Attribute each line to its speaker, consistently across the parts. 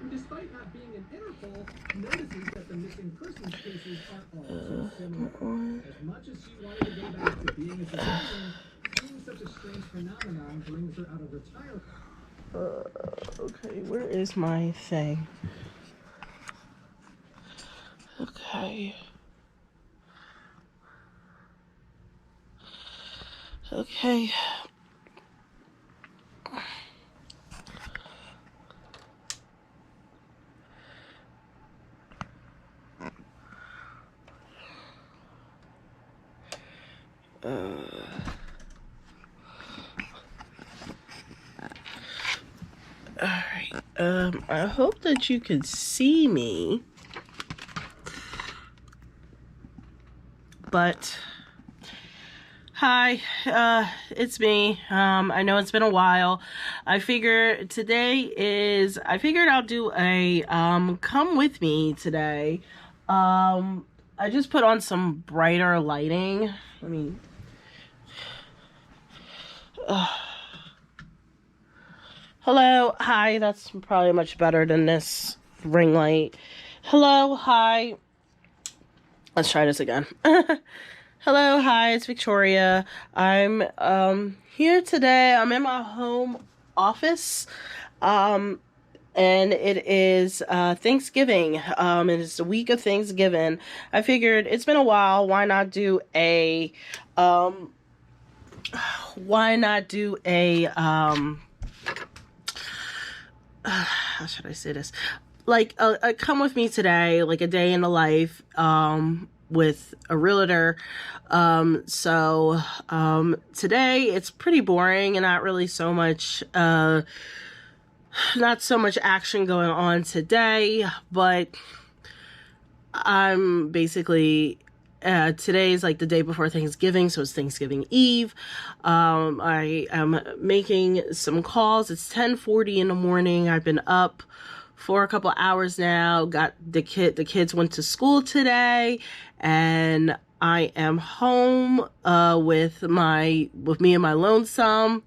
Speaker 1: despite not being an Interpol, notices that the missing persons cases are all too similar. As much as she wanted to go back to being a civilian, seeing such a strange phenomenon brings her out of retirement.
Speaker 2: Okay, where is my thing? Okay. Okay. Alright, I hope that you can see me, but hi, it's me. I know it's been a while. I figured I'll do a come with me today. I just put on some brighter lighting. Hello, hi, that's probably much better than this ring light. Hello, hi. Let's try this again. Hello, hi, it's Victoria. I'm here today. I'm in my home office. And it is Thanksgiving. It is the week of Thanksgiving. I figured it's been a while. Why not do a how should I say this? Like a come with me today, like a day in the life with a realtor. Today it's pretty boring and not really so much not so much action going on today, but I'm basically today's like the day before Thanksgiving, so it's Thanksgiving Eve. I am making some calls. It's 10:40 in the morning. I've been up for a couple hours now. Got the kids went to school today, and I am home with me and my lonesome.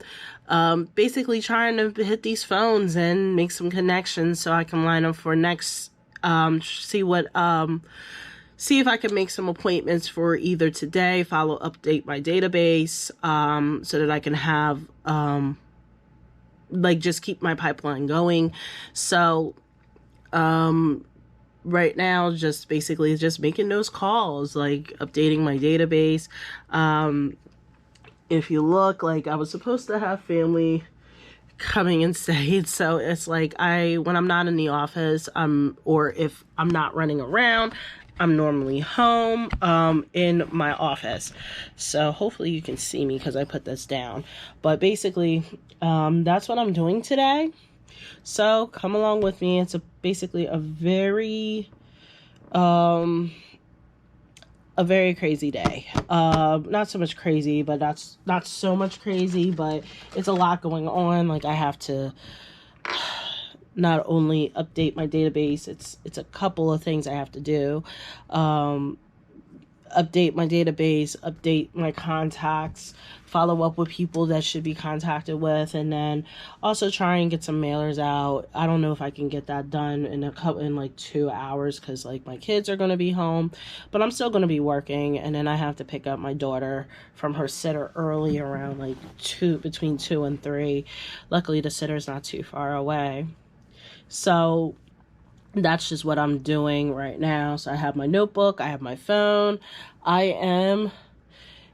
Speaker 2: Basically trying to hit these phones and make some connections so I can line up for next. See if I can make some appointments for either today, update my database, so that I can have, just keep my pipeline going. So, right now, just basically just making those calls, like updating my database. If you look, like I was supposed to have family coming and stayed, so it's like when I'm not in the office, or if I'm not running around, I'm normally home in my office. So hopefully you can see me because I put this down. But basically, that's what I'm doing today. So come along with me. It's basically a very crazy day. Not so much crazy, but that's not so much crazy, but it's a lot going on. Like I have to not only update my database, it's a couple of things I have to do. Update my database, update my contacts, follow up with people that should be contacted with, and then also try and get some mailers out. I don't know if I can get that done in like 2 hours because like my kids are going to be home, but I'm still going to be working, and then I have to pick up my daughter from her sitter early around like between 2 and 3. Luckily the sitter's not too far away. So that's just what I'm doing right now. So I have my notebook, I have my phone.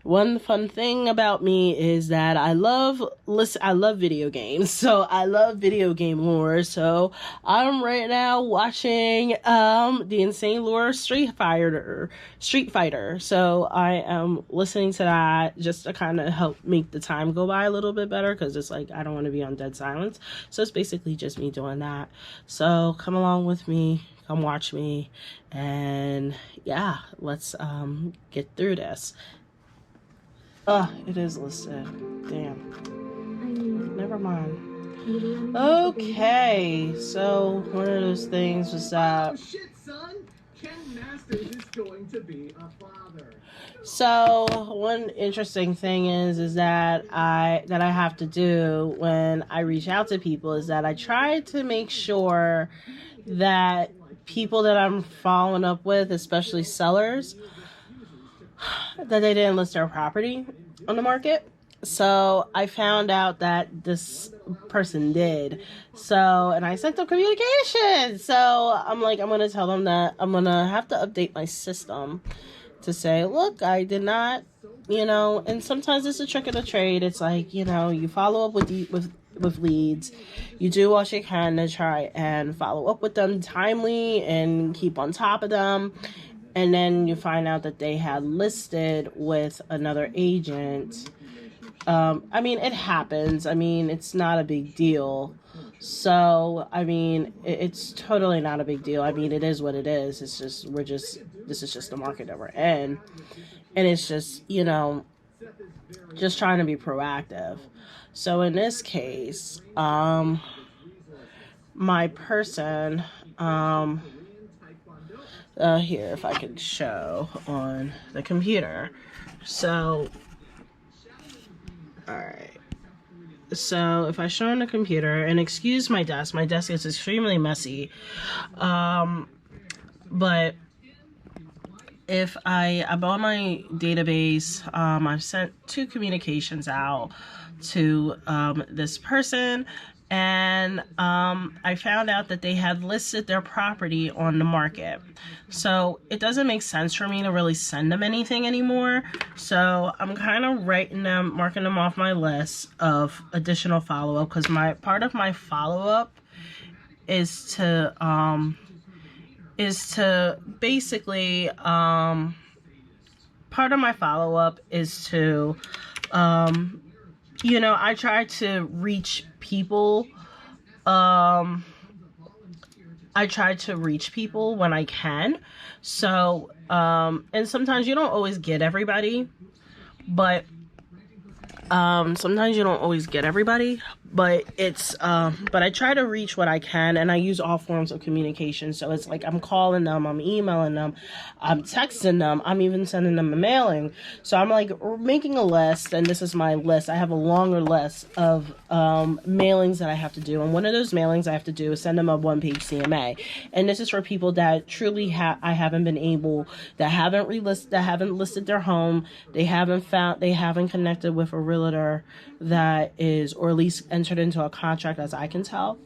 Speaker 2: One fun thing about me is that I love video games. So I love video game lore. So I'm right now watching the Insane Lore Street Fighter. So I am listening to that just to kind of help make the time go by a little bit better, because it's like I don't want to be on dead silence. So it's basically just me doing that. So come along with me, come watch me, and yeah, let's get through this. It is listed. Damn. Never mind. Okay, so one of those things was that.
Speaker 1: Oh shit, son! Ken Masters is going to be a father.
Speaker 2: So one interesting thing is that I have to do when I reach out to people is that I try to make sure that people that I'm following up with, especially sellers, that they didn't list their property on the market. So I found out that this person did. So, and I sent them communication. So I'm like, I'm going to tell them that I'm going to have to update my system to say, look, I did not, and sometimes it's a trick of the trade. It's like, you follow up with leads. You do what you can to try and follow up with them timely and keep on top of them. And then you find out that they had listed with another agent. I mean, it happens. I mean, it's not a big deal. So, I mean, it's totally not a big deal. I mean, it is what it is. It's just, this is just the market that we're in. And it's just, just trying to be proactive. So in this case, my person, here, if I could show on the computer. So, alright. So, if I show on the computer, and excuse my desk is extremely messy. But if I'm on my database, I've sent 2 communications out to this person, and I found out that they had listed their property on the market. So it doesn't make sense for me to really send them anything anymore. So I'm kind of marking them off my list of additional follow-up, because part of my follow-up is to basically part of my follow-up is to I try to reach people. I try to reach people when I can. So, and sometimes you don't always get everybody, but it's but I try to reach what I can, and I use all forms of communication. So it's like I'm calling them, I'm emailing them, I'm texting them, I'm even sending them a mailing. So I'm like making a list, and this is my list. I have a longer list of mailings that I have to do, and one of those mailings I have to do is send them a 1-page CMA. And this is for people that truly I haven't been able, that haven't listed their home, they haven't connected with a realtor that is, or at least entered into a contract, as I can tell.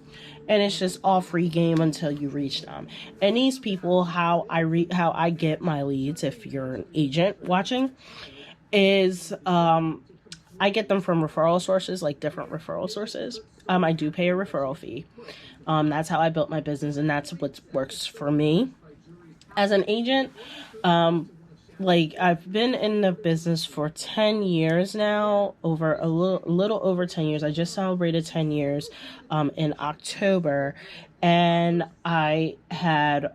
Speaker 2: And it's just all free game until you reach them. And these people, how I get my leads, if you're an agent watching, is I get them from referral sources, like different referral sources. I do pay a referral fee. That's how I built my business, and that's what works for me. As an agent, like I've been in the business for 10 years now, over a little over 10 years. I just celebrated 10 years in October, and I had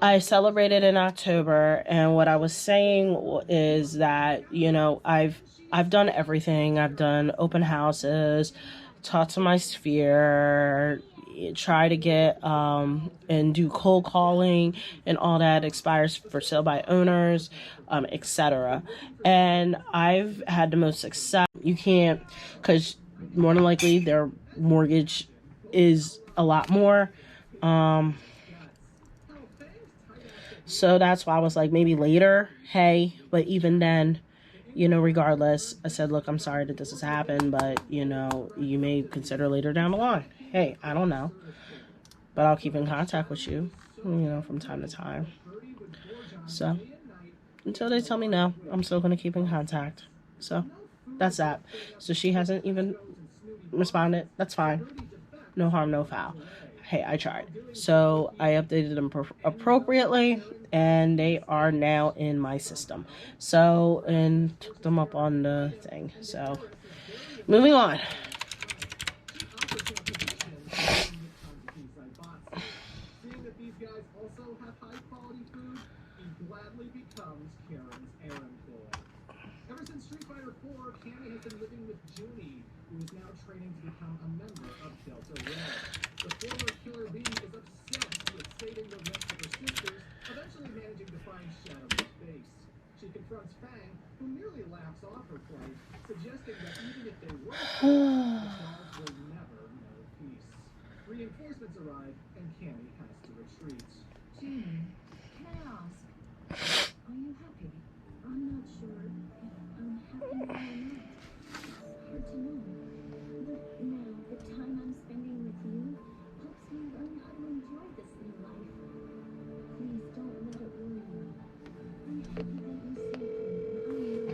Speaker 2: I celebrated in October, and what I was saying is that, I've done everything. I've done open houses, talked to my sphere, try to get and do cold calling and all that, expires for sale by owners, etc. And I've had the most success. You can't, because more than likely their mortgage is a lot more. So that's why I was like, maybe later, hey, but even then, regardless, I said, look, I'm sorry that this has happened, but, you may consider later down the line. Hey, I don't know, but I'll keep in contact with you, from time to time. So until they tell me no, I'm still going to keep in contact. So that's that. So she hasn't even responded. That's fine. No harm, no foul. Hey, I tried. So I updated them appropriately, and they are now in my system. So, and took them up on the thing. So, moving on.
Speaker 1: Seeing that these guys also have high quality food, he gladly becomes Karen's errand boy. Ever since Street Fighter 4, Cammy has been living with Junie, who is now training to become a member of Delta Red. The former Coulter Ave is obsessed with saving the rest of her sisters, eventually managing to find Shadow's base. She confronts Fang, who nearly laughs off her plight, suggesting that even if they were the dolls will never know peace. Reinforcements arrive, and Cammy has to retreat.
Speaker 3: June, can I ask, are you happy? I'm not sure if I'm happy now or not. It's hard to know. But now, the time I'm spending with you helps me learn how to enjoy this new life. Please don't let it ruin you. I'm happy that you saved me, and I know that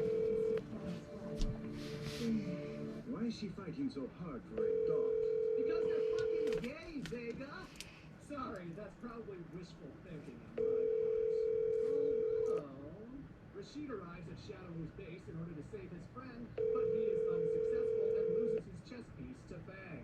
Speaker 3: this is Paul's wife. June.
Speaker 4: Why is she fighting so hard for a dog?
Speaker 1: Because they're fucking gay, Vega! Sorry, that's probably wishful thinking on my part. Although, Rashid arrives at Shadowloo's base in order to save his friend, but he is unsuccessful and loses his chess piece to Fang.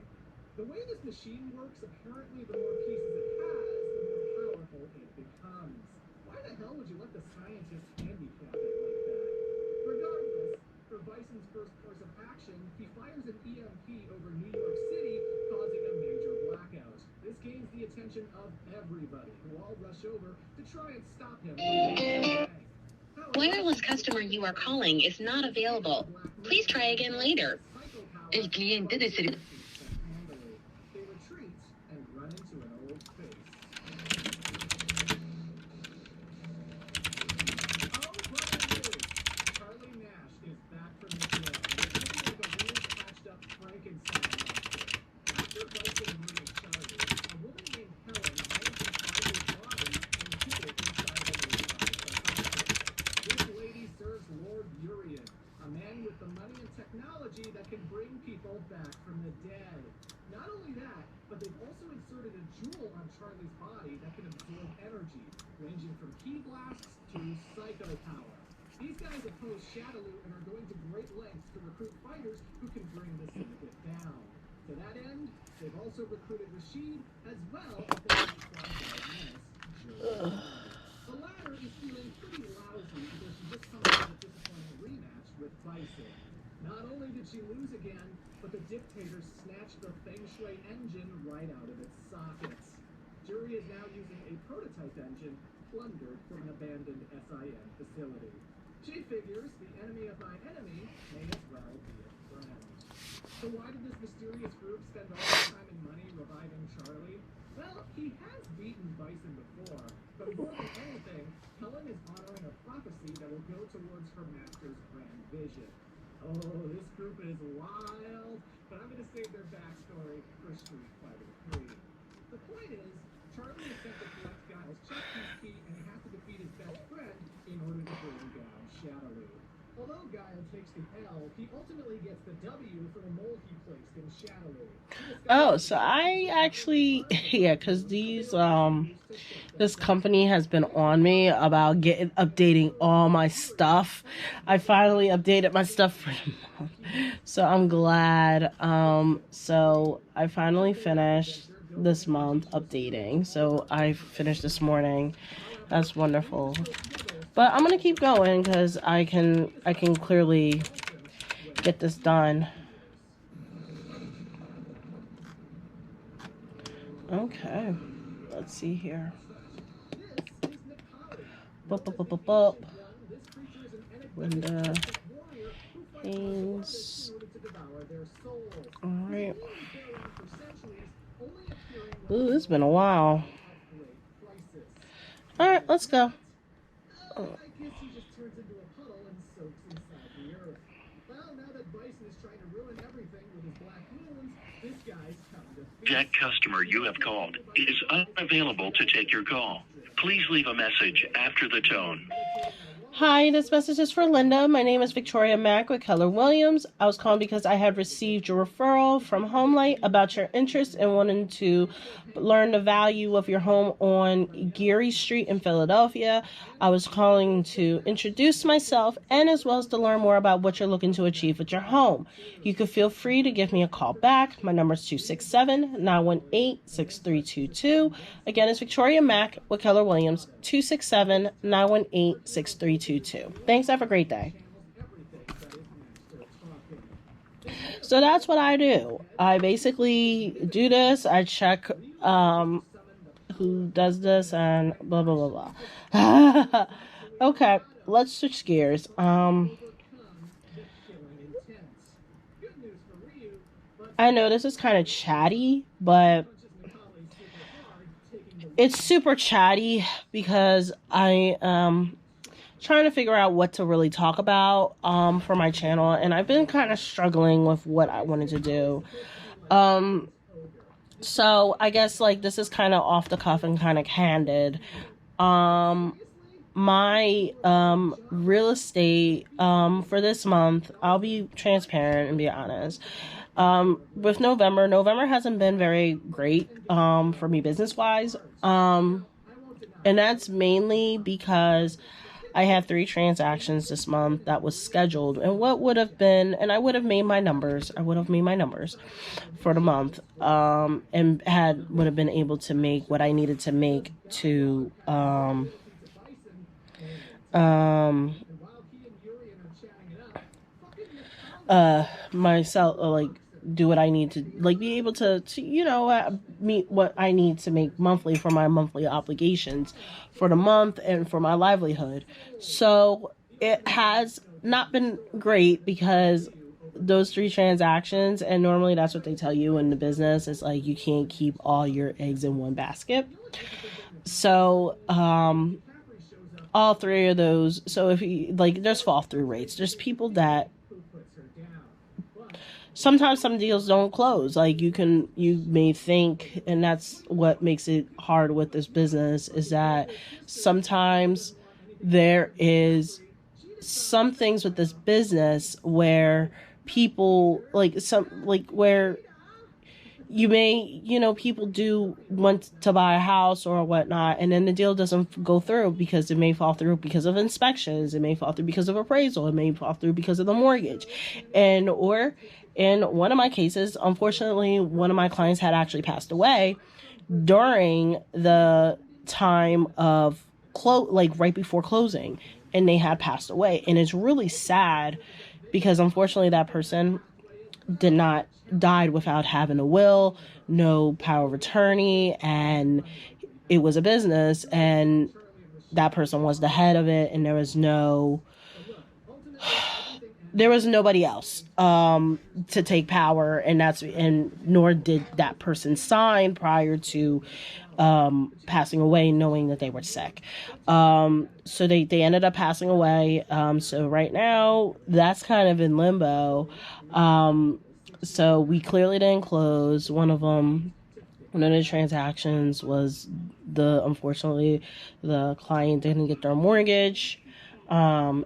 Speaker 1: The way this machine works, apparently the more pieces it has, the more powerful it becomes. Why the hell would you let the scientist handicap it like that? Regardless, for Bison's first course of action, he fires an EMP over New York City, causing a major blackout. This gains the attention of everybody, who all rush over to try and stop him from getting Fang.
Speaker 5: Wireless customer you are calling is not available. Please try again later. El cliente de servicio.
Speaker 1: They retreat and run into an old face. Oh, brother news! Charlie Nash is back from the dead, looking like a really patched up Frankenstein monster. After Bison murdered Charlie, a woman named Helen managed to find his body and hid it inside of a nearby sarcophagus. This lady serves Lord Urian, a man with the money and technology that can bring people back from the dead. Not only that, but they've also inserted a jewel on Charlie's body that can absorb energy, ranging from ki blasts to psycho power. These guys oppose Shadowloo and are going to great lengths to recruit fighters who can bring the syndicate down. To that end, they've also recruited Rashid as well as the squad menace, Julie. The latter is feeling pretty lousy because she just comes out of a disappointing rematch with Bison. Not only did she lose again, but the dictator snatched the Feng Shui engine right out of its sockets. Jury is now using a prototype engine plundered from an abandoned SIN facility. She figures the enemy of my enemy may as well be a friend. So why did this mysterious group spend all their time and money reviving Charlie? Well, he has beaten Bison before, but more than anything, Helen is honoring a prophecy that will go towards her master's grand vision. Oh, this group is wild, but I'm going to save their backstory for Street Fighter 3. The point is, Charlie is sent to collect Guile's chess piece key, and he has to defeat his best friend in order to bring down Shadowloo. Although Guile takes the L, he ultimately gets the W for the mole he placed in Shadowloo.
Speaker 2: Oh, so I actually, yeah, because this company has been on me about updating all my stuff. I finally updated my stuff for the month, so I'm glad. So I finally finished this month updating. So I finished this morning. That's wonderful. But I'm gonna keep going because I can clearly get this done. Okay, let's see here. Linda Haynes. Alright. Ooh, it's been a while. Alright, let's go.
Speaker 1: I guess he just turns into a puddle and soaks inside the earth. Well, now that Bison is trying to ruin everything with his black moons, this guy's coming to feast.
Speaker 6: That customer you have called is unavailable to take your call. Please leave a message after the tone.
Speaker 2: Hi, this message is for Linda. My name is Victoria Mack with Keller Williams. I was calling because I had received your referral from Homelight about your interest in wanting to learn the value of your home on Geary Street in Philadelphia. I was calling to introduce myself and as well as to learn more about what you're looking to achieve with your home. You can feel free to give me a call back. My number is 267-918-6322. Again, it's Victoria Mack with Keller Williams, 267-918-6322. Thanks. Have a great day. So that's what I do. I basically do this. I check who does this and blah, blah, blah, blah. Okay, let's switch gears. I know this is kind of chatty, but it's super chatty because I trying to figure out what to really talk about for my channel, and I've been kind of struggling with what I wanted to do. So I guess like this is kind of off the cuff and kind of candid. My real estate for this month, I'll be transparent and be honest. With November hasn't been very great for me business wise. And that's mainly because I had 3 transactions this month that was scheduled, and what would have been, and I would have made my numbers. I would have made my numbers for the month, and would have been able to make what I needed to make to, myself, like do what I need to, like be able to meet what I need to make monthly for my monthly obligations for the month and for my livelihood. So it has not been great because those 3 transactions, and normally that's what they tell you in the business, is like you can't keep all your eggs in one basket. So all 3 of those, so if you like, there's fall through rates. There's people that sometimes some deals don't close. Like you may think, and that's what makes it hard with this business, is that sometimes there is some things with this business where people where you may, people do want to buy a house or whatnot, and then the deal doesn't go through because it may fall through because of inspections, it may fall through because of appraisal, it may fall through because of the mortgage, or in one of my cases, unfortunately, one of my clients had actually passed away during the time of right before closing, and they had passed away. And it's really sad because unfortunately that person died without having a will, no power of attorney, and it was a business, and that person was the head of it, and there was nobody else to take power, and nor did that person sign prior to passing away, knowing that they were sick. So they ended up passing away. So right now that's kind of in limbo. So we clearly didn't close. One of the transactions was unfortunately the client didn't get their mortgage. I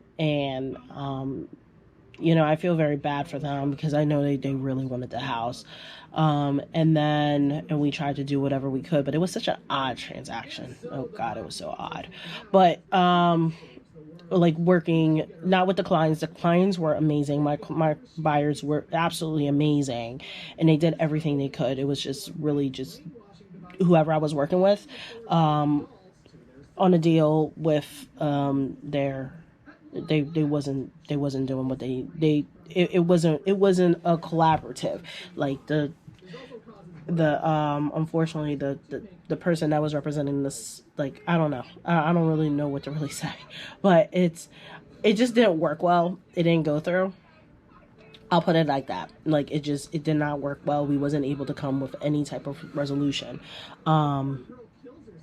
Speaker 2: feel very bad for them because I know they really wanted the house. And we tried to do whatever we could, but it was such an odd transaction. Oh God, it was so odd. But, working, not with the clients were amazing. My buyers were absolutely amazing, and they did everything they could. It was just really just whoever I was working with, on a deal with, they wasn't doing what it wasn't a collaborative. Like unfortunately the person that was representing this, like, I don't know. I don't really know what to really say, but it just didn't work well. It didn't go through. I'll put it like that. Like it did not work well. We wasn't able to come with any type of resolution.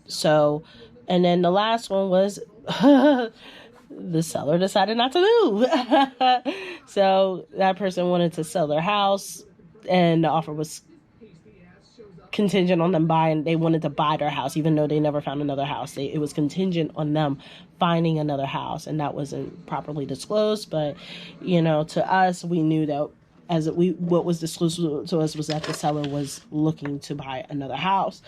Speaker 2: So, and then the last one was the seller decided not to move. So that person wanted to sell their house, and the offer was contingent on them buying. They wanted to buy their house, even though they never found another house. It was contingent on them finding another house, and that wasn't properly disclosed. But to us, we knew that what was disclosed to us was that the seller was looking to buy another house.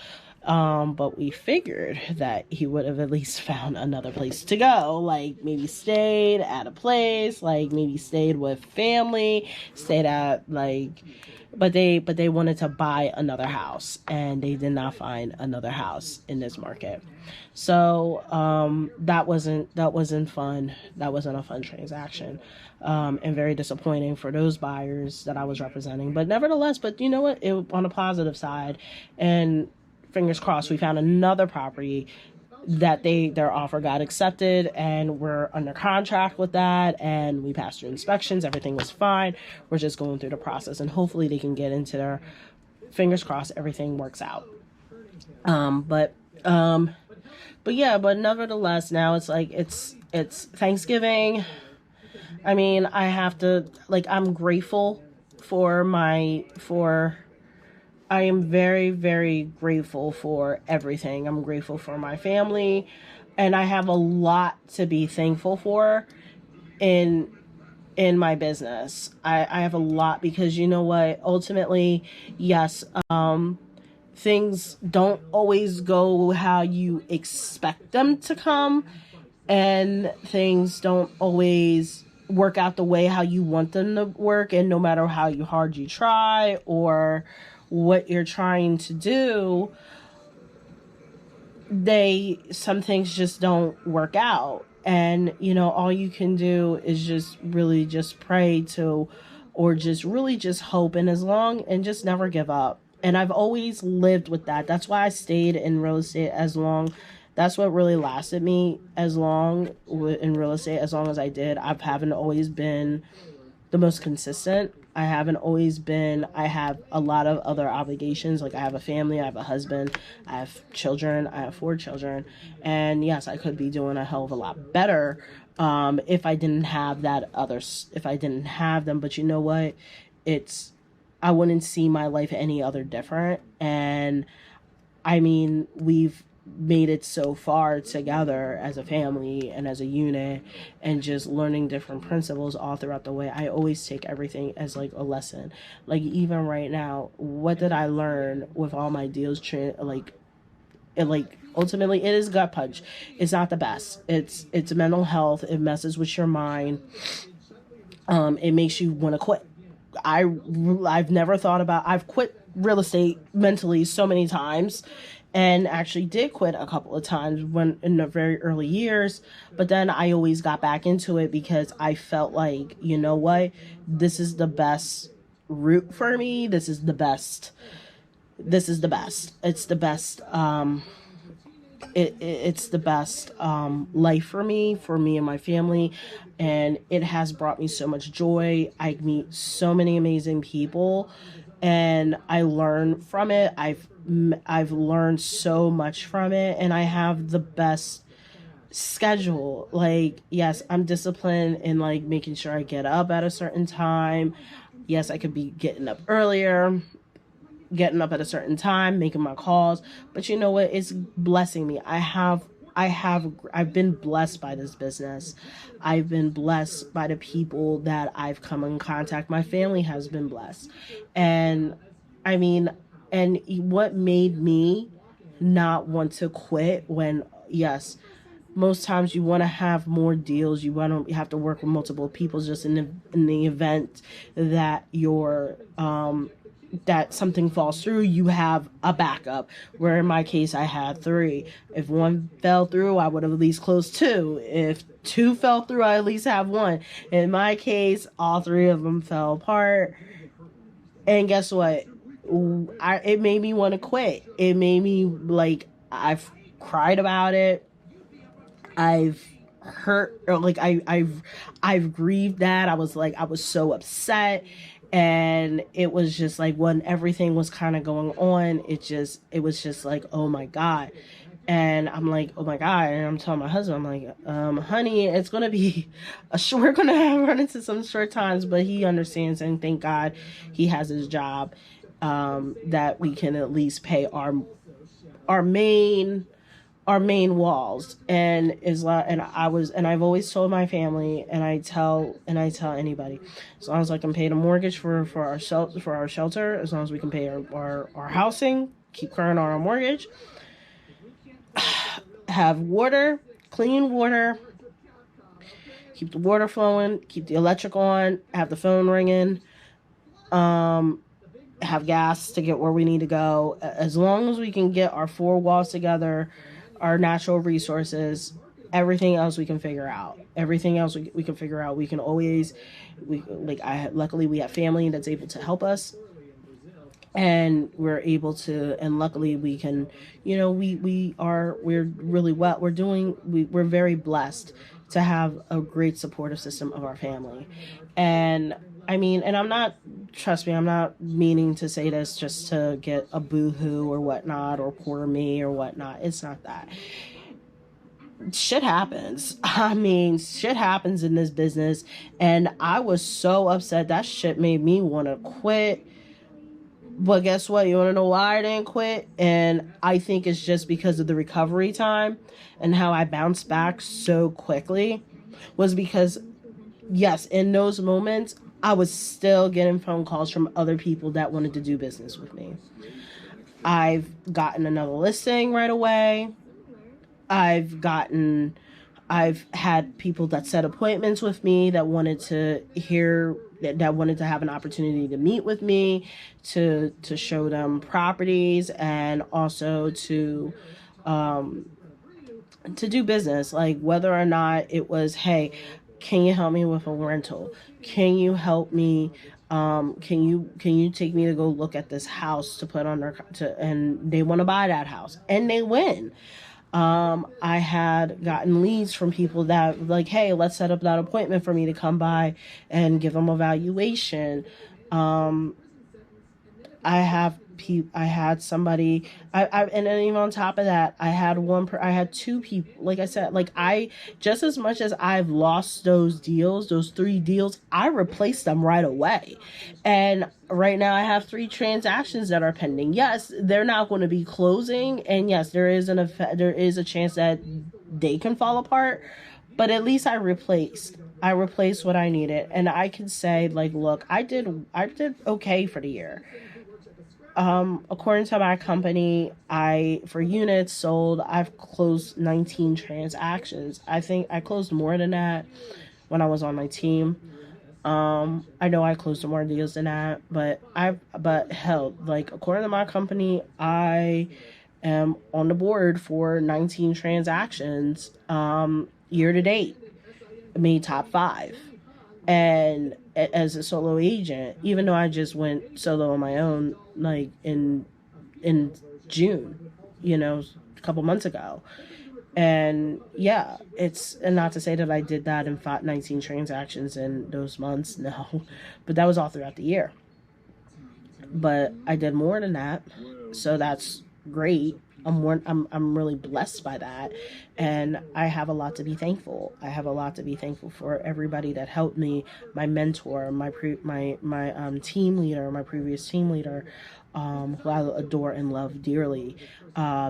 Speaker 2: But we figured that he would have at least found another place to go, like maybe stayed at a place, like maybe stayed with family, stayed at but they wanted to buy another house, and they did not find another house in this market. So that wasn't fun. That wasn't a fun transaction, and very disappointing for those buyers that I was representing. But nevertheless, you know what? On a positive side, and fingers crossed, we found another property that their offer got accepted, and we're under contract with that, and we passed through inspections. Everything was fine. We're just going through the process, and hopefully they can get into their, fingers crossed, everything works out. But But yeah, but nevertheless, now it's like it's Thanksgiving. I mean, I have to, like, I'm grateful I am very, very grateful for everything. I'm grateful for my family, and I have a lot to be thankful for in my business. I have a lot, because you know what? Ultimately, yes, things don't always go how you expect them to come, and things don't always work out the way how you want them to work, and no matter how hard you try or what you're trying to do, some things just don't work out. And you know, all you can do is just really just pray to, or just really just hope, and just never give up. And I've always lived with that. That's why I stayed in real estate as long. That's what really lasted me as long in real estate as long as I did. I haven't always been the most consistent. I haven't always been, I have a lot of other obligations. Like, I have a family, I have a husband, I have children, I have 4 children. And yes, I could be doing a hell of a lot better if I didn't have if I didn't have them. But you know what? I wouldn't see my life any other different. And I mean, we've made it so far together as a family and as a unit, and just learning different principles all throughout the way. I always take everything as like a lesson. Like, even right now, what did I learn with all my deals? Ultimately, it is gut punch. It's not the best. It's mental health. It messes with your mind. It makes you want to quit. I've never thought about, I've quit real estate mentally so many times, and actually did quit a couple of times when in the very early years. But then I always got back into it, because I felt like, you know what, this is the best route for me. It's the best. It's the best it's the best life for me and my family, and it has brought me so much joy. I meet so many amazing people, and I learn from it. I've learned so much from it, and I have the best schedule. Like, yes, I'm disciplined in like making sure I get up at a certain time. Yes, I could be getting up earlier, getting up at a certain time, making my calls. But you know what? It's blessing me. I've been blessed by this business. I've been blessed by the people that I've come in contact. My family has been blessed. And I mean, and what made me not want to quit, when, yes, most times you want to have more deals, you have to work with multiple people, just in the event that that something falls through, you have a backup. Where in my case, I had 3. If one fell through, I would have at least closed 2. If 2 fell through, I at least have 1. In my case, all 3 of them fell apart. And guess what? It made me want to quit. It made me, like, I've cried about it. I've hurt, or like I've grieved that. I was so upset. And it was just like, when everything was kind of going on, it was just like, oh my God. And I'm like, oh my God. And I'm telling my husband, I'm like, honey, it's going to be we're going to run into some short times, but he understands. And thank God he has his job, that we can at least pay our main walls. And I've always told my family, and I tell anybody, as long as I can pay the mortgage for our shelter, as long as we can pay our housing, keep current on our mortgage, have water, clean water, keep the water flowing, keep the electric on, have the phone ringing, have gas to get where we need to go. As long as we can get our 4 walls together, our natural resources, everything else we can figure out. Everything else we can figure out. We can always, luckily we have family that's able to help us. And we're able to, and luckily we can, we're really well, we're very blessed to have a great supportive system of our family. And I mean, and trust me, I'm not meaning to say this just to get a boo-hoo or whatnot, or poor me or whatnot. It's not that. Shit happens. I mean, shit happens in this business, and I was so upset. That shit made me want to quit. But guess what? You want to know why I didn't quit? And I think it's just because of the recovery time and how I bounced back so quickly. Was because, yes, in those moments, I was still getting phone calls from other people that wanted to do business with me. I've gotten another listing right away. I've had people that set appointments with me that wanted to have an opportunity to meet with me, to show them properties, and also to do business. Like, whether or not it was, hey, can you help me with a rental? Can you help me? Can you take me to go look at this house to put on and they want to buy that house and they win. I had gotten leads from people that like, hey, let's set up that appointment for me to come by and give them a valuation. I had somebody, and then even on top of that, I had two people, like I said, just as much as I've lost those 3 deals, I replaced them right away. And right now I have 3 transactions that are pending. Yes, they're not going to be closing. And yes, there is a chance that they can fall apart, but at least I replaced what I needed. And I can say, like, look, I did okay for the year. According to my company, for units sold, I've closed 19 transactions. I think I closed more than that when I was on my team. I know I closed more deals than that, but hell, like, according to my company, I am on the board for 19 transactions, year to date. I made top 5. And as a solo agent, even though I just went solo on my own, like in June, a couple months ago. And yeah, and not to say that I did that in 19 transactions in those months, no, but that was all throughout the year. But I did more than that, so that's great. I'm really blessed by that, and I have a lot to be thankful. I have a lot to be thankful for everybody that helped me, my mentor, my team leader, my previous team leader, who I adore and love dearly.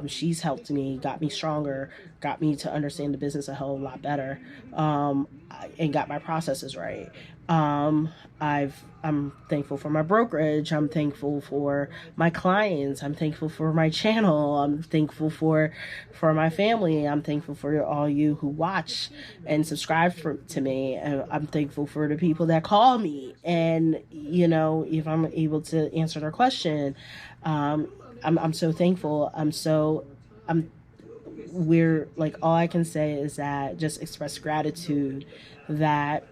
Speaker 2: She's helped me, got me stronger, got me to understand the business a hell of a lot better, and got my processes right. I'm thankful for my brokerage. I'm thankful for my clients. I'm thankful for my channel. I'm thankful for my family. I'm thankful for all you who watch and subscribe to me. I'm thankful for the people that call me, and if I'm able to answer their question, I'm so thankful. We're like, all I can say is that just express gratitude that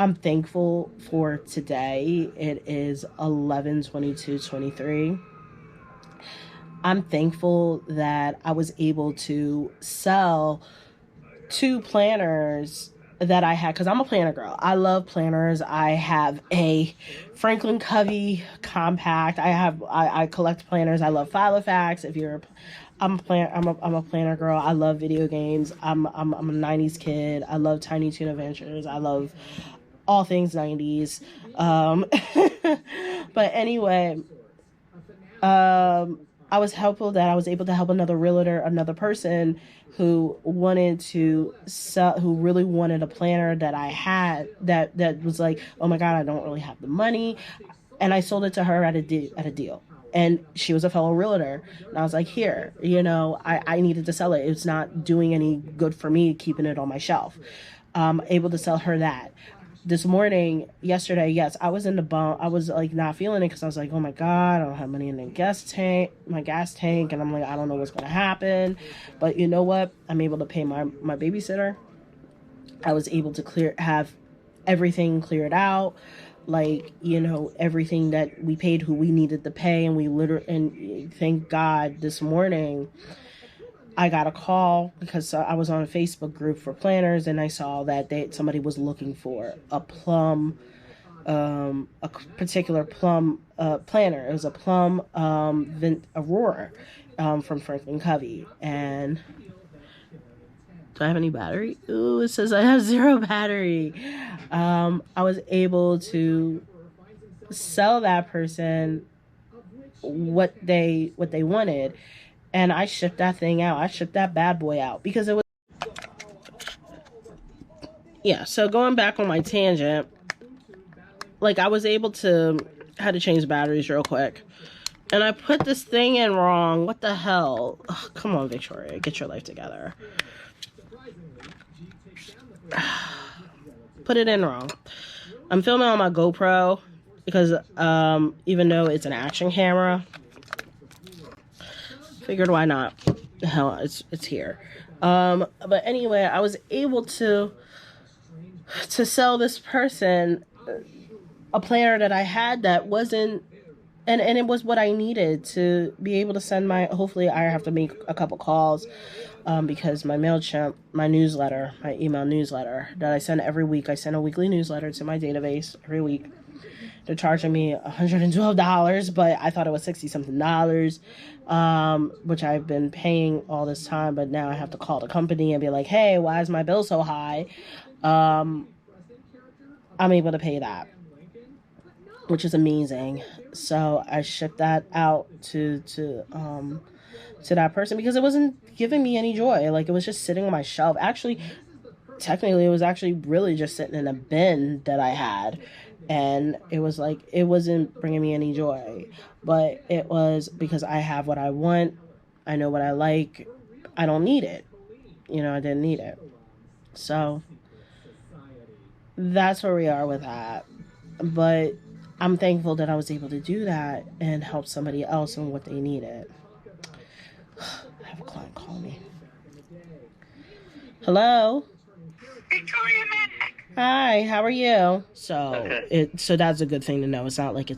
Speaker 2: I'm thankful for today. It is 11/22/23. I'm thankful that I was able to sell 2 planners that I had, because I'm a planner girl. I love planners. I have a Franklin Covey compact. I collect planners. I love Filofax. I'm a planner girl. I love video games. I'm a 90s kid. I love Tiny Toon Adventures. I love all things 90s. But anyway, I was helpful that I was able to help another person who wanted to sell, who really wanted a planner that I had, that was like, oh my God, I don't really have the money. And I sold it to her at a deal. And she was a fellow realtor. And I was like, here, I needed to sell it. It's not doing any good for me keeping it on my shelf. Able to sell her that. This morning, yesterday, yes, I was in the bump. I was like not feeling it because I was like, oh my God, I don't have money in my gas tank. And I'm like, I don't know what's going to happen. But you know what? I'm able to pay my babysitter. I was able to have everything cleared out. Like, everything that we paid who we needed to pay. And thank God this morning, I got a call because I was on a Facebook group for planners, and I saw that somebody was looking for a plum a particular plum planner. It was a plum Aurora from Franklin Covey. And do I have any battery? Ooh, it says I have 0 battery. I was able to sell that person what they wanted, and I shipped that thing out. I shipped that bad boy out because it was, yeah. So going back on my tangent, like I was able to, had to change batteries real quick, and I put this thing in wrong. What the hell? Ugh, come on, Victoria, get your life together. Put it in wrong. I'm filming on my GoPro because even though it's an action camera, figured why not? Hell, it's here. But anyway, I was able to sell this person a planner that I had that wasn't, and it was what I needed to be able to send my, hopefully I have to make a couple calls because my MailChimp, my newsletter, my email newsletter that I send every week, I send a weekly newsletter to my database every week. They're charging me $112, but I thought it was $60-something, which I've been paying all this time, but now I have to call the company and be like, hey, why is my bill so high? I'm able to pay that, which is amazing. So I shipped that out to that person because it wasn't giving me any joy. Like, it was just sitting on my shelf. Actually, technically, it was actually really just sitting in a bin that I had. And it was like, it wasn't bringing me any joy. But it was because I have what I want. I know what I like. I don't need it. You know, I didn't need it. So that's where we are with that. But I'm thankful that I was able to do that and help somebody else in what they needed. I have a client call me. Hello?
Speaker 7: Victoria Mack.
Speaker 2: Hi, how are you? So
Speaker 7: Okay.
Speaker 2: so that's a good thing to know. It's not like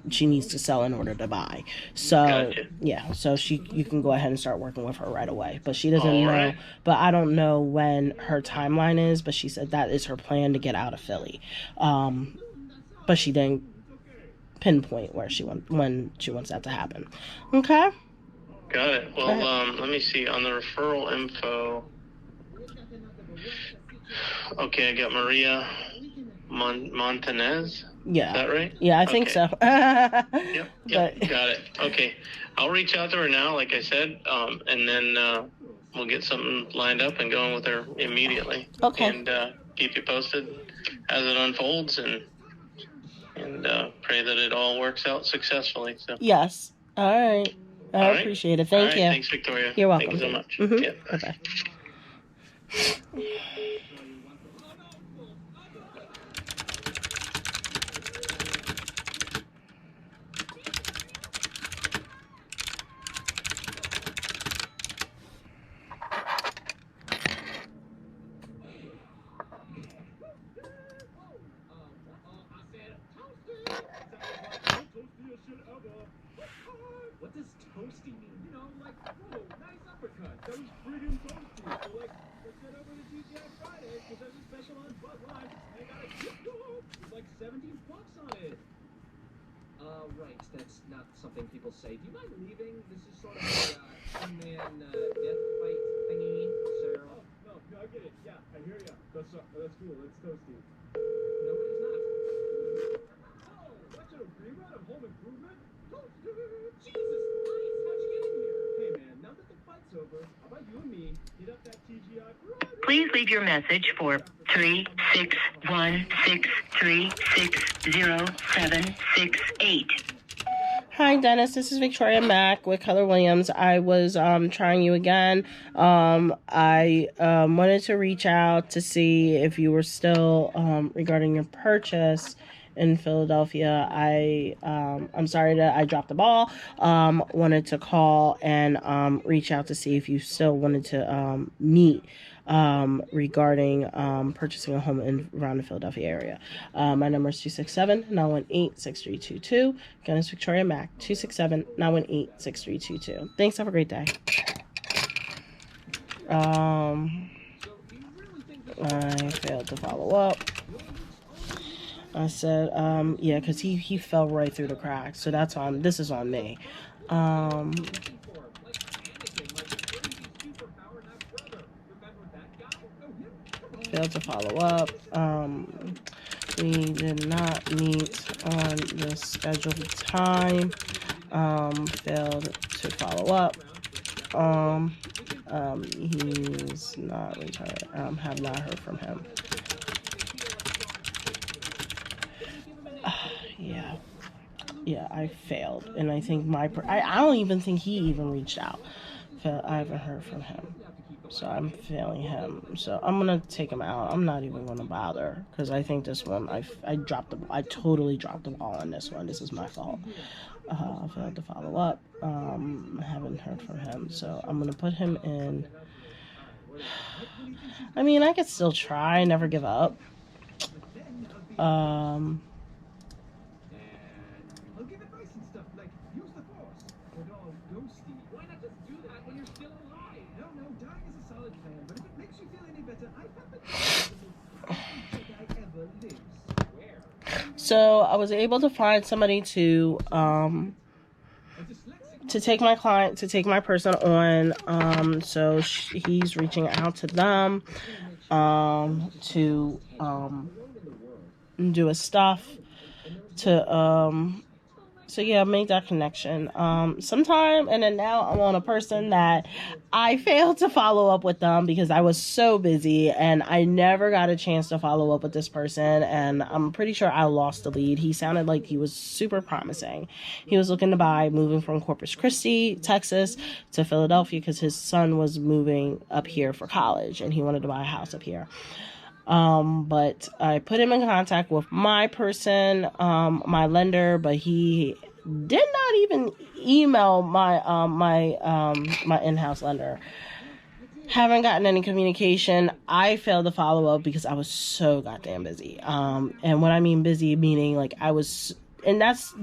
Speaker 2: she needs to sell in order to buy. So
Speaker 7: Gotcha.
Speaker 2: yeah, so you can go ahead and start working with her right away. But she doesn't
Speaker 7: All
Speaker 2: know.
Speaker 7: right.
Speaker 2: But I don't know when her timeline is. But she said that is her plan to get out of Philly. But she didn't pinpoint when she wants that to happen. Okay.
Speaker 7: Got it. Well, let me see on the referral info. Okay, I got Maria Montanez.
Speaker 2: Yeah.
Speaker 7: Is that right?
Speaker 2: Yeah, I think so.
Speaker 7: Yep.
Speaker 2: But
Speaker 7: Got it. Okay. I'll reach out to her now, like I said, and then we'll get something lined up and going with her immediately.
Speaker 2: Okay.
Speaker 7: And keep you posted as it unfolds, and pray that it all works out successfully. So.
Speaker 2: yes. All right. I
Speaker 7: All right.
Speaker 2: appreciate it.
Speaker 7: All
Speaker 2: Thank
Speaker 7: right.
Speaker 2: you.
Speaker 7: Thanks, Victoria.
Speaker 2: You're welcome.
Speaker 7: Thank you so much.
Speaker 2: Mm-hmm.
Speaker 7: Yep.
Speaker 2: Bye-bye.
Speaker 1: What does toasty mean? You know, like, whoa, nice uppercut. That was friggin' toasty. So, like, let's head over to TGI Fridays, because there's a special on Bud Light. And I got a gift card with like $17 on it. Right, that's not something people say. Do you mind leaving? This is sort of a two-man death fight thingy, sir. Oh, no, I get it. Yeah, I hear ya. That's cool. It's toasty. No, it is not. Oh, what's a rerun of Home Improvement? Jesus Christ, how'd you get in here? Hey man, now that the fight's over, how about you and me hit up that TGI Friday?
Speaker 5: Please leave your message for 361-636-0768.
Speaker 2: Hi, Dennis. This is Victoria Mack with Keller Williams. I was trying you again. I wanted to reach out to see if you were still regarding your purchase in Philadelphia. I'm sorry that I dropped the ball. Wanted to call and reach out to see if you still wanted to meet regarding purchasing a home around the Philadelphia area. My number is 267-918-6322. Again, it's Victoria Mack, 267-918-6322. Thanks. Have a great day. I failed to follow up. I said, yeah, because he fell right through the cracks. So this is on me. Failed to follow up. We did not meet on the scheduled time. Failed to follow up. He's not returned. Have not heard from him. Yeah, I failed, and I think I don't even think he even reached out. I haven't heard from him, so I'm failing him. So I'm gonna take him out. I'm not even gonna bother because I think this one I totally dropped the ball on this one. This is my fault. I failed to follow up. I haven't heard from him, so I'm gonna put him in. I mean, I could still try. Never give up. So I was able to find somebody to take my person on. So he's reaching out to them to do his stuff to so yeah, make that connection. Sometime, and then now I'm on a person that I failed to follow up with them because I was so busy and I never got a chance to follow up with this person, and I'm pretty sure I lost the lead. He sounded like he was super promising. He was looking to buy, moving from Corpus Christi, Texas to Philadelphia because his son was moving up here for college and he wanted to buy a house up here. But I put him in contact with my person, my lender, but he did not even email my my in-house lender. Haven't gotten any communication. I failed to follow up because I was so goddamn busy. And when I mean busy, meaning like I was, and that's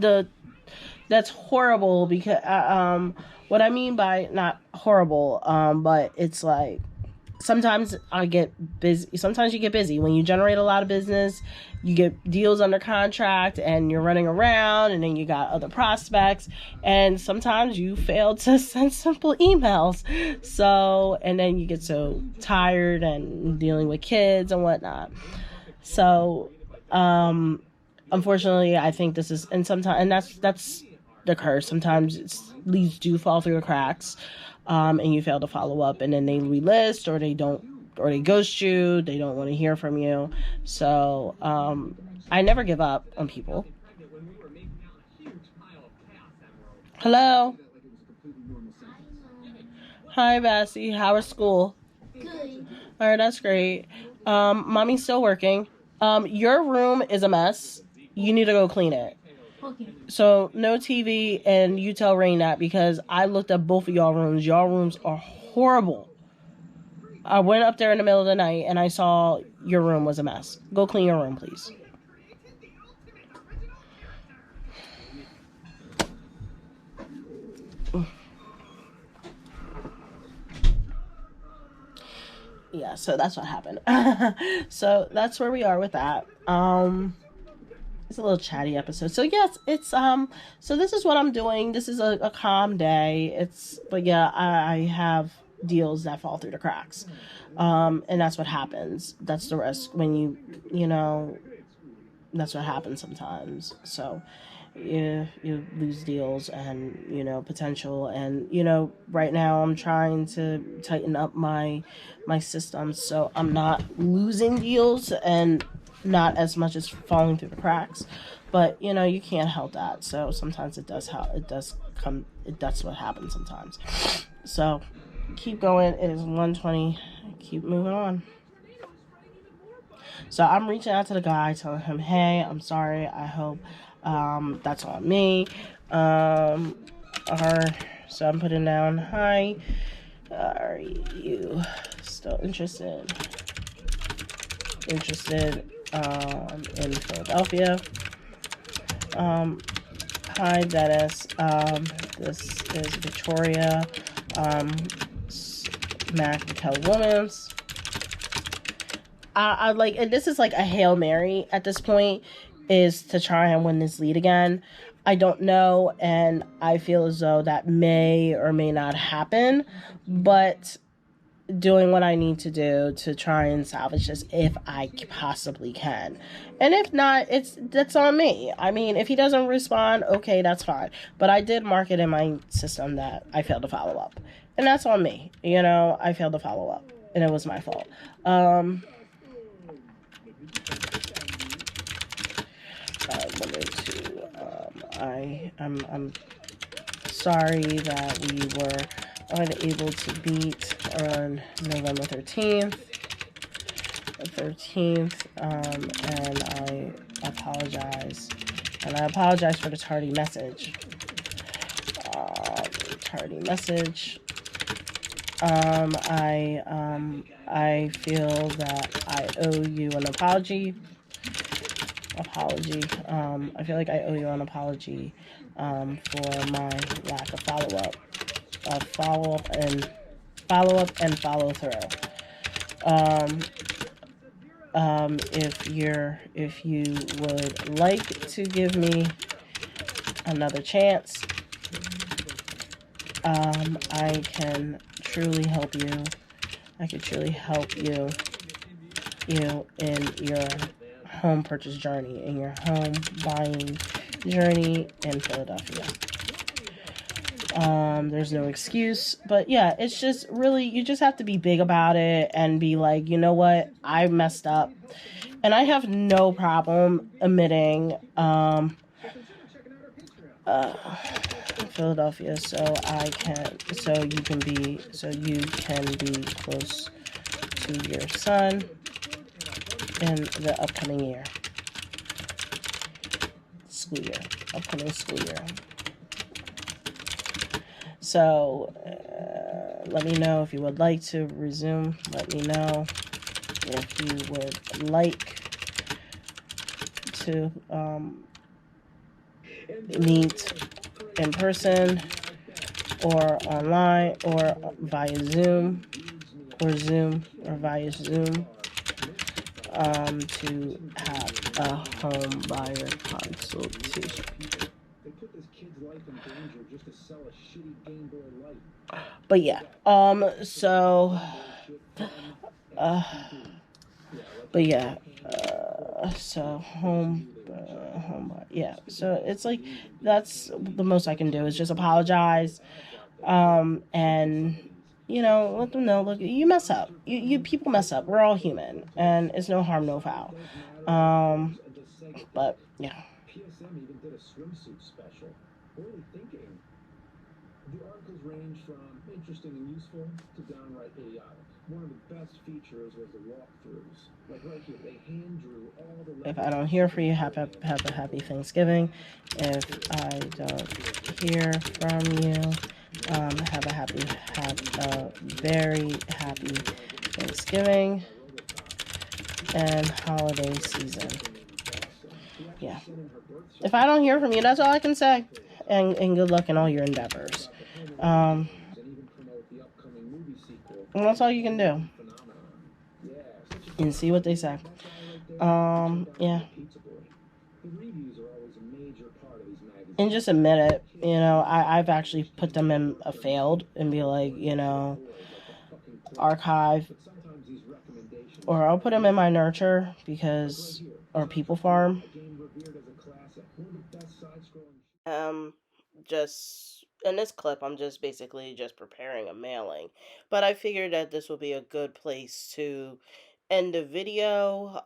Speaker 2: horrible because, what I mean by not horrible, but it's like, sometimes I get busy. Sometimes you get busy. When you generate a lot of business, you get deals under contract and you're running around, and then you got other prospects, and sometimes you fail to send simple emails. So, and then you get so tired and dealing with kids and whatnot. So, unfortunately, I think this is, and that's the curse. Sometimes leads do fall through the cracks. And you fail to follow up, and then they relist, or they ghost you. They don't want to hear from you. So, I never give up on people. Hello. Hi, Bessie. How was school?
Speaker 3: Good.
Speaker 2: All right, that's great. Mommy's still working. Your room is a mess. You need to go clean it.
Speaker 3: Okay.
Speaker 2: So, no TV, and you tell Rain that because I looked at both of y'all rooms. Y'all rooms are horrible. I went up there in the middle of the night, and I saw your room was a mess. Go clean your room, please. Yeah, so that's what happened. So, that's where we are with that. It's a little chatty episode. So yes, it's so this is what I'm doing. This is a calm day. But yeah, I have deals that fall through the cracks. And that's what happens. That's the risk when you know, that's what happens sometimes. So you lose deals and, you know, potential. And, you know, right now I'm trying to tighten up my systems so I'm not losing deals and not as much as falling through the cracks. But, you know, you can't help that. So sometimes that's what happens sometimes. So keep going. It is 1:20. Keep moving on. So I'm reaching out to the guy, telling him, hey, I'm sorry. I hope that's on me. So I'm putting down, hi, are you still interested in Philadelphia? Hi, Dennis. This is Victoria. Mack, Keller Williams. I like, and this is like a Hail Mary at this point. is to try and win this lead again. I don't know, and I feel as though that may or may not happen, but doing what I need to do to try and salvage this if I possibly can. And if not, that's on me. I mean, if he doesn't respond, okay, that's fine. But I did mark it in my system that I failed to follow up. And that's on me. I failed to follow up. And it was my fault. I'm sorry that we were unable to meet on November 13th. And I apologize. And I apologize for the tardy message. I feel that I owe you an apology. I feel like I owe you an apology for my lack of follow-up. Follow-up and follow-through. If you would like to give me another chance, I can truly help you. I could truly help you in your home purchase journey, in your home buying journey in Philadelphia. There's no excuse, but yeah, it's just really, you just have to be big about it and be like, you know what, I messed up. And I have no problem admitting, Philadelphia, so you can be close to your son in the upcoming school year. So, let me know if you would like to resume. Let me know if you would like to meet in person or online or via Zoom or via Zoom to have a home buyer consultation. But yeah, so home, yeah. So it's like that's the most I can do is just apologize, and let them know. Look, you mess up. You people mess up. We're all human, and it's no harm, no foul. But yeah.
Speaker 4: PSM even did a swimsuit special. What are we thinking? The articles range from interesting and useful to downright idiotic. One of the best features was the walkthroughs. Like right here, they hand drew all the...
Speaker 2: If I don't hear from you, have a happy Thanksgiving. If I don't hear from you, have a very happy Thanksgiving and holiday season. Yeah. If I don't hear from you, that's all I can say. And good luck in all your endeavors. And that's all you can do. And see what they say. Yeah. And just admit it. I've actually put them in a failed and be like, archive. Or I'll put them in my nurture or people farm. Just in this clip, I'm just basically just preparing a mailing. But I figured that this would be a good place to end the video.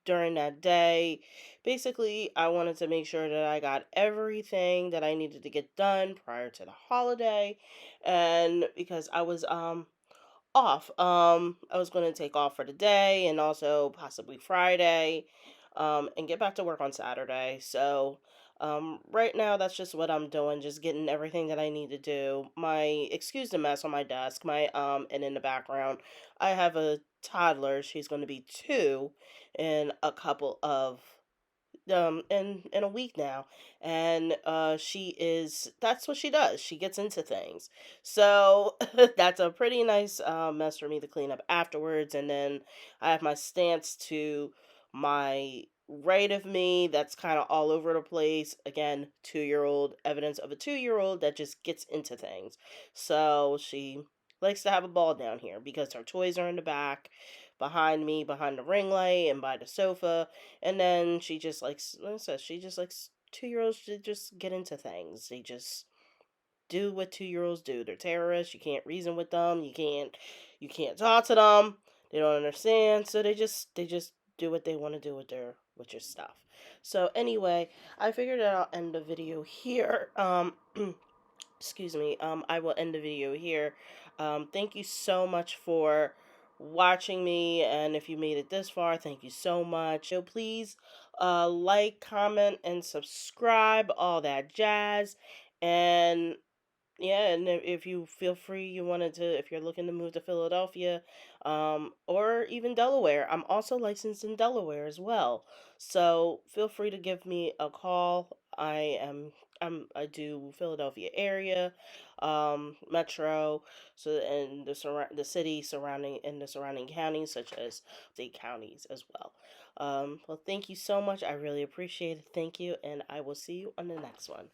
Speaker 2: During that day, basically, I wanted to make sure that I got everything that I needed to get done prior to the holiday, and because I was off, I was going to take off for the day and also possibly Friday, and get back to work on Saturday. So, right now, that's just what I'm doing, just getting everything that I need to do. Excuse the mess on my desk, and in the background, I have a toddler. She's going to be 2 in a couple of, in a week now, and that's what she does. She gets into things. So, that's a pretty nice, mess for me to clean up afterwards, and then I have my stance to my right of me that's kind of all over the place. Again, 2-year-old, evidence of a 2-year-old that just gets into things. So she likes to have a ball down here because her toys are in the back, behind me, behind the ring light, and by the sofa. And then she just likes, like I said, she just likes 2-year-olds to just get into things. They just do what 2-year-olds do. They're terrorists. You can't reason with them. You can't talk to them. They don't understand. So they just do what they want to do with your stuff. So anyway, I figured that I'll end the video here. Excuse me. I will end the video here. Thank you so much for watching me, and if you made it this far, thank you so much. So please like, comment, and subscribe, all that jazz. And yeah, and if you feel free, you wanted to, if you're looking to move to Philadelphia, or even Delaware, I'm also licensed in Delaware as well. So feel free to give me a call. I do Philadelphia area, metro, so and the city surrounding and the surrounding counties such as state counties as well. Well, thank you so much. I really appreciate it. Thank you, and I will see you on the next one.